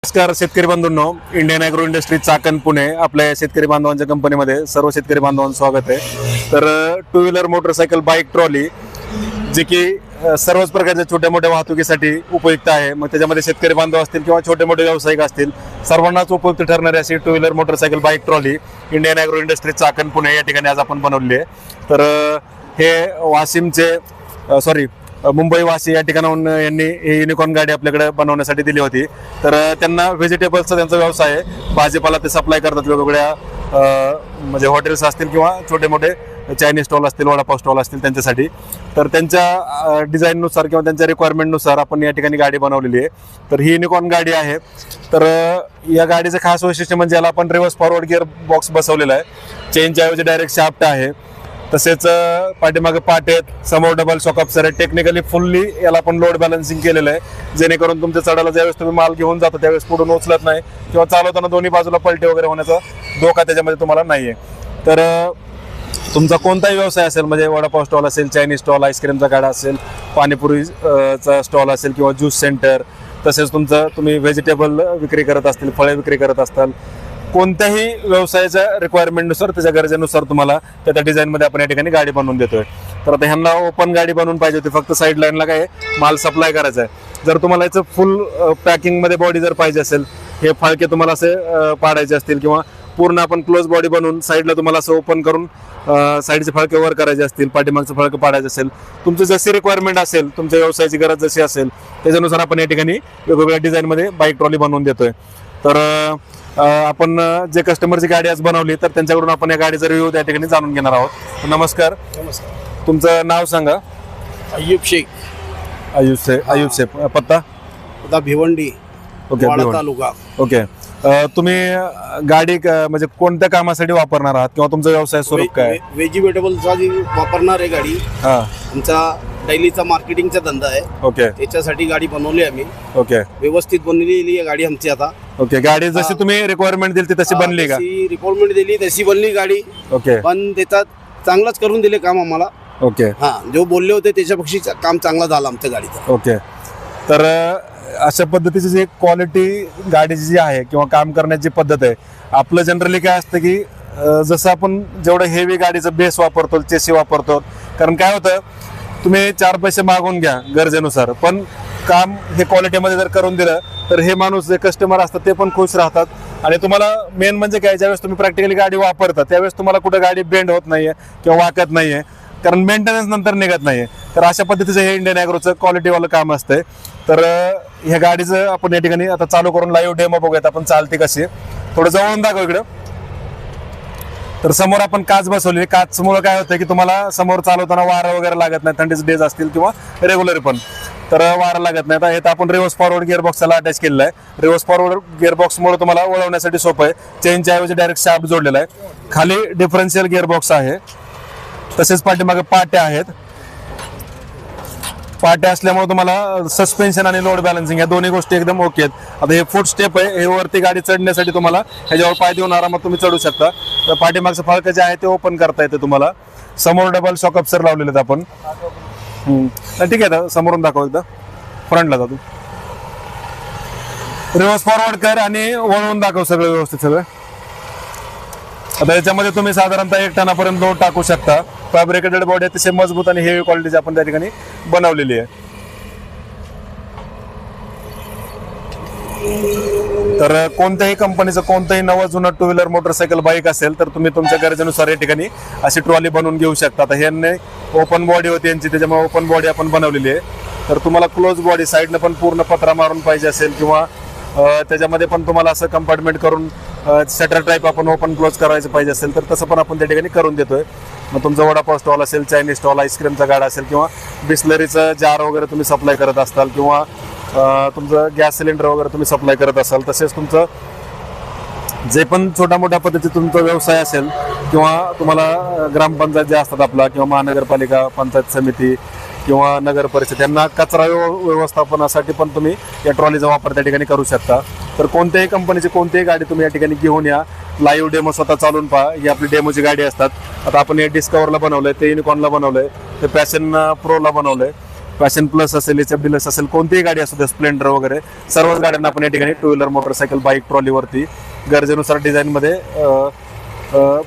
नमस्कार शेतकरी बांधवांनो, Indian agro industry Chakan Pune आपल्या शेतकरी बांधवांच्या कंपनीमध्ये सर्व शेतकरी बांधवांचं स्वागत आहे। तर two wheeler motorcycle bike trolley जे की सर्वच प्रकारच्या छोट्या मोठ्या वाहतुकीसाठी उपयुक्त आहे। मग त्याच्यामध्ये शेतकरी बांधव असतील किंवा छोटे मोठे व्यावसायिक असतील सर्वांनाच उपयुक्त ठरणारी अशी two wheeler motorcycle bike trolley Indian agro industry Chakan Pune या ठिकाणी आज आपण बनवली आहे। तर हे वाशिमचे मुंबई वाशी या ठिकाणाहून यांनी ही युनिकॉर्न गाडी आपल्याकडे बनवण्यासाठी दिली होती। तर त्यांना व्हेजिटेबल्सचा त्यांचा व्यवसाय आहे, भाजीपाला ते सप्लाय करतात वेगवेगळ्या म्हणजे हॉटेल्स असतील किंवा छोटे मोठे चायनीज स्टॉल असतील, वडापाव स्टॉल असतील त्यांच्यासाठी। तर त्यांच्या डिझाईननुसार किंवा त्यांच्या रिक्वायरमेंटनुसार आपण या ठिकाणी गाडी बनवलेली आहे। तर ही युनिकॉर्न गाडी आहे। तर या गाडीचं खास वैशिष्ट्य म्हणजे याला आपण रिव्हर्स फॉरवर्ड गिअर बॉक्स बसवलेला आहे, चेनच्या ऐवजी डायरेक्ट शाफ्ट आहे, तसेच पाठीमागे पाट आहेत, समोर डबल शॉक अब्सॉर्बर आहे। टेक्निकली फुल्ली याला आपण लोड बॅलन्सिंग केलेलं आहे, जेणेकरून तुमच्या चढायला ज्यावेळेस तुम्ही माल घेऊन जाता त्यावेळेस पुढून उचलत नाही किंवा चालवताना दोन्ही बाजूला पलटी वगैरे होण्याचा धोका त्याच्यामध्ये तुम्हाला नाहीये। तर तुमचा कोणताही व्यवसाय असेल, म्हणजे वडापाव स्टॉल असेल, चायनीज स्टॉल, आईस्क्रीमचा गाडा असेल, पाणीपुरीचा स्टॉल असेल किंवा ज्यूस सेंटर, तसेच तुम्ही व्हेजिटेबल विक्री करत असतील, फळे विक्री करत असताल, कोणत्याही व्यवसायाच्या रिक्वायरमेंटनुसार त्याच्या गरजेनुसार तुम्हाला त्या डिझाईनमध्ये आपण या ठिकाणी गाडी बनवून देतोय। तर आता ह्यांना ओपन गाडी बनवून पाहिजे होती, फक्त साईड लाईनला काय माल सप्लाय करायचा आहे। जर तुम्हाला याचं फुल पॅकिंगमध्ये बॉडी जर पाहिजे असेल, हे फाळके तुम्हाला असे पाडायचे असतील किंवा पूर्ण आपण क्लोज बॉडी बनवून साईडला तुम्हाला असं ओपन करून साईडचे फळके वर करायचे असतील, पाठीमागचं फळकं पाडायचं असेल, तुमचं जशी रिक्वायरमेंट असेल, तुमच्या व्यवसायाची गरज जशी असेल त्याच्यानुसार आपण या ठिकाणी वेगवेगळ्या डिझाईनमध्ये बाईक ट्रॉली बनवून देतोय। तर आपण जे कस्टमरची गाडी आज बनवली तर त्यांच्याकडून आपण या गाडीचा रिव्ह्यू त्या ठिकाणी जाणून घेणार आहोत। नमस्कार, तुमचं नाव सांगा? अय्यूब शेख। अय्यूब शेख, पत्ता भिवंडी, ओके, तालुका। ओके, तुम्ही गाडी म्हणजे कोणत्या कामासाठी वापरणार आहात किंवा तुमचा व्यवसाय स्वरूप काय? व्हेजिटेबलचा वापरणार आहे गाडी। आमचा डेलीचा मार्केटिंगचा धंदा आहे। ओके, त्याच्यासाठी गाडी बनवली आम्ही। ओके, व्यवस्थित बनलेली आहे गाडी आमची आता। ओके, गाडी जशी तुम्ही रिक्वायरमेंट दिली तशी बनली का? रिक्वायरमेंट दिली तशी बनली गाडी। ओके, पण त्याच्यात चांगलाच करून दिले काम आम्हाला। ओके, जो बोलले होते त्याच्यापेक्षा काम चांगला झाला आमच्या गाडीचा। ओके, तर अशा पद्धतीची जी क्वालिटी गाडीची जी आहे किंवा काम करण्याची पद्धत आहे, आपलं जनरली काय असतं की जसं आपण जेवढं हेवी गाडीचं बेस वापरतो, चेसी वापरतो, कारण काय होतं तुम्ही 4 पैसे मागून घ्या गरजेनुसार, पण काम हे क्वालिटीमध्ये जर करून दिलं तर हे माणूस जे कस्टमर असतात ते पण खुश राहतात। आणि तुम्हाला मेन म्हणजे काय, ज्यावेळेस तुम्ही प्रॅक्टिकली गाडी वापरता त्यावेळेस तुम्हाला कुठं गाडी बेंड होत नाहीये किंवा वाकत नाहीये, कारण मेंटेनन्स नंतर निघत नाहीये। तर अशा पद्धतीचं हे इंडियन ॲग्रोचं क्वालिटीवालं काम असतंय। तर ह्या गाडीचं आपण या ठिकाणी आता चालू करून लाईव्ह डेमो बघूयात आपण चालते कशी। थोडं जवळून दाखव इकडं। तर समोर आपण काच बसवली, काचमुळे काय होतं की तुम्हाला समोर चालवताना वारा वगैरे लागत नाही, थंडीचे डेज असतील किंवा रेग्युलर पण, तर वारा लागत नाही। आता हे आपण रिव्हर्स फॉरवर्ड गिअर बॉक्सला अटॅच केलेलं आहे। रिव्हर्स फॉरवर्ड गिअर बॉक्समुळे तुम्हाला वळवण्यासाठी सोपं आहे, चेनच्या ऐवजी डायरेक्ट शाफ्ट जोडलेला आहे, खाली डिफरन्शियल गिअर बॉक्स आहे, तसेच पाठीमागे पाट्या आहेत। पाट्या असल्यामुळे तुम्हाला सस्पेन्शन आणि लोड बॅलन्सिंग या दोन्ही गोष्टी एकदम ओके आहेत। आता हे फूट स्टेप आहे, हे वरती गाडी चढण्यासाठी तुम्हाला ह्याच्यावर पाय देऊन आरामात तुम्ही चढू शकता। तर पाठीमागचं फळकं जे आहे ते ओपन करता येते तुम्हाला। समोर डबल शॉक अब्सॉर्बर लावलेले आहेत आपण। ठीक आहे, समोरून दाखव एकदा, फ्रंटला जातो, रिव्हर्स फॉरवर्ड कर आणि वळवून दाखव सगळं व्यवस्थित सगळं। आता याच्यामध्ये तुम्ही साधारणतः 1 टनापर्यंत लोड टाकू शकता। फॅब्रिकेटेड बॉडी अतिशय मजबूत आणि हेवी क्वालिटीची आपण त्या ठिकाणी बनवलेली आहे। तर कोणत्याही कंपनीचं कोणतंही नवं जुनं टू व्हीलर मोटरसायकल बाईक असेल तर तुम्ही तुमच्या गरजेनुसार या ठिकाणी अशी ट्रॉली बनवून घेऊ शकता। आता ह्यांनी ओपन बॉडी होती यांची, त्याच्यामुळे ओपन बॉडी आपण बनवलेली आहे। तर तुम्हाला क्लोज बॉडी साईडनं पण पूर्ण पत्रा मारून पाहिजे असेल किंवा त्याच्यामध्ये पण तुम्हाला असं कंपार्टमेंट करून शटर टाईप आपण ओपन क्लोज करायचं पाहिजे असेल तर तसं पण आपण त्या ठिकाणी करून देतोय। मग तुमचा वडापाव स्टॉल असेल, चायनीज स्टॉल, आईस्क्रीमचा गाडा असेल किंवा बिस्लरीचं जार वगैरे तुम्ही सप्लाय करत असाल किंवा तुमचं गॅस सिलेंडर वगैरे तुम्ही सप्लाय करत असाल, तसेच तुमचं जे पण छोटा मोठ्या पद्धतीचा तुमचा व्यवसाय असेल किंवा तुम्हाला ग्रामपंचायत जे असतात आपला किंवा महानगरपालिका, पंचायत समिती किंवा नगर परिषद यांना कचरा व्यवस्थापनासाठी पण तुम्ही या ट्रॉलीचा वापर त्या ठिकाणी करू शकता। तर कोणत्याही कंपनीची कोणतीही गाडी तुम्ही या ठिकाणी घेऊन या, लाईव्ह डेमो स्वतः चालून पहा। ही आपली डेमोची गाडी असतात। आता आपण हे डिस्कवरला बनवलंय, ते युनिकॉर्नला बनवलंय, ते पॅशन प्रोला बनवलंय, पॅशन प्लस असेल, एचएफ डिलक्स असेल, कोणतीही गाडी असू दे, स्प्लेंडर वगैरे सर्वच गाड्यांना आपण या ठिकाणी टू व्हीलर मोटरसायकल बाईक ट्रॉलीवरती गरजेनुसार डिझाईनमध्ये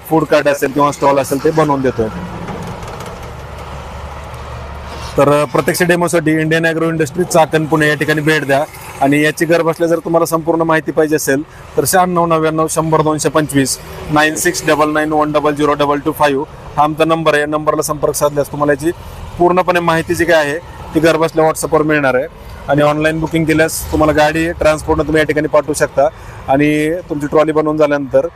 फूड कार्ट असेल किंवा स्टॉल असेल ते बनवून देतोय. तर प्रत्यक्ष डेमोसाठी Indian agro industry Chakan Pune या ठिकाणी भेट द्या. आणि याची घर बसल्या जर तुम्हाला संपूर्ण माहिती पाहिजे असेल तर 9699 100 225 969991000225 हा आमचा नंबर आहे. या नंबरला संपर्क साधल्यास तुम्हाला याची पूर्णपणे माहिती जी काय आहे ती घर बसल्या व्हॉट्सअपवर मिळणार आहे. आणि ऑनलाईन बुकिंग केल्यास तुम्हाला गाडी ट्रान्सपोर्टनं तुम्ही या ठिकाणी पाठवू शकता. आणि तुमची ट्रॉली बनवून झाल्यानंतर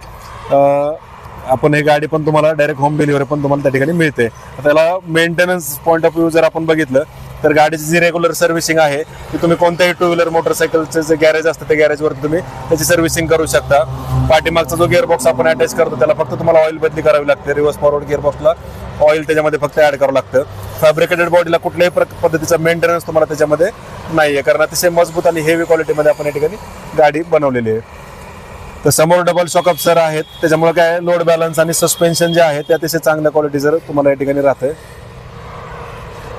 आपण ही गाडी पण तुम्हाला डायरेक्ट होम डिलिव्हरी पण तुम्हाला त्या ठिकाणी मिळते. त्याला मेंटेनन्स पॉईंट ऑफ व्ह्यू जर आपण बघितलं तर गाडीची जी रेग्युलर सर्व्हिसिंग आहे ती तुम्ही कोणत्याही टू व्हीलर मोटरसायकलचं जे गॅरेज असतं त्या गॅरेजवरती तुम्ही त्याची सर्व्हिसिंग करू शकता. पाठीमागचा जो गिअरबॉक्स आपण अटॅच करतो त्याला फक्त तुम्हाला ऑइल बदली करावी लागते. रिव्हर्स फॉरवर्ड गिअरबॉक्सला ऑइल त्याच्यामध्ये फक्त ऍड करावं लागतं. फॅब्रिकेटेड बॉडीला कुठल्याही पद्धतीचा मेंटेनन्स तुम्हाला त्याच्यामध्ये नाही आहे, कारण अतिशय मजबूत आणि हेवी क्वालिटीमध्ये आपण या ठिकाणी गाडी बनवलेली आहे. तर समोर डबल शॉक अब्सर आहेत, त्याच्यामुळे काय लोड बॅलन्स आणि सस्पेन्शन जे आहे ते अतिशय चांगल्या क्वालिटीचं तुम्हाला या ठिकाणी राहतंय.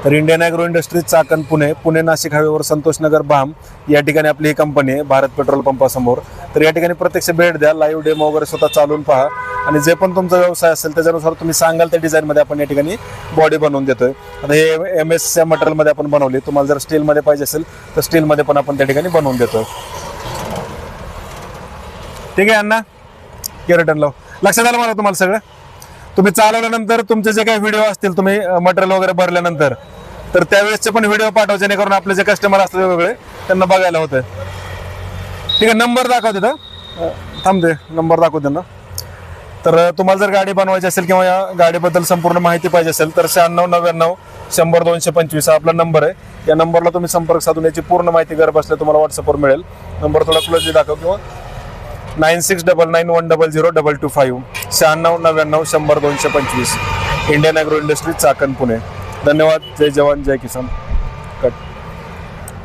तर Indian agro industries Chakan Pune Nashik हायवेवर संतोषनगर बाम या ठिकाणी आपली ही कंपनी आहे, भारत पेट्रोल पंपासमोर. तर या ठिकाणी प्रत्यक्ष भेट द्या, लाईव्ह डेमो वगैरे स्वतः चालवून पहा आणि जे पण तुमचा व्यवसाय असेल त्याच्यानुसार तुम्ही सांगाल त्या डिझाईनमध्ये आपण या ठिकाणी बॉडी बनवून देतोय. आता हे MS च्या मटेरियलमध्ये आपण बनवली. तुम्हाला जर स्टीलमध्ये पाहिजे असेल तर स्टीलमध्ये पण आपण त्या ठिकाणी बनवून देतोय. ठीक आहे अण्णा, की रिटर्न लाव. लक्षात आलं मला तुम्हाला सगळं. तुम्ही चालवल्यानंतर तुमचे जे काही व्हिडिओ असतील तुम्ही मटेरियल वगैरे भरल्यानंतर तर त्यावेळेसचे पण व्हिडिओ पाठवा, जेणेकरून आपले जे कस्टमर असतात वेगवेगळे त्यांना बघायला होतं. ठीक आहे, नंबर दाखव तिथं, थांबते नंबर दाखव त्यांना. तर तुम्हाला जर गाडी बनवायची असेल किंवा या गाडीबद्दल संपूर्ण माहिती पाहिजे असेल तर 9699 100 225 हा आपला नंबर आहे. या नंबरला तुम्ही संपर्क साधून याची पूर्ण माहिती घर बसल्या तुम्हाला व्हॉट्सअपवर मिळेल. नंबर थोडा क्लोजली दाखव किंवा 9699100225 9699 100 225 Indian agro industries Chakan Pune. धन्यवाद. जय जवान जय किसान. कट.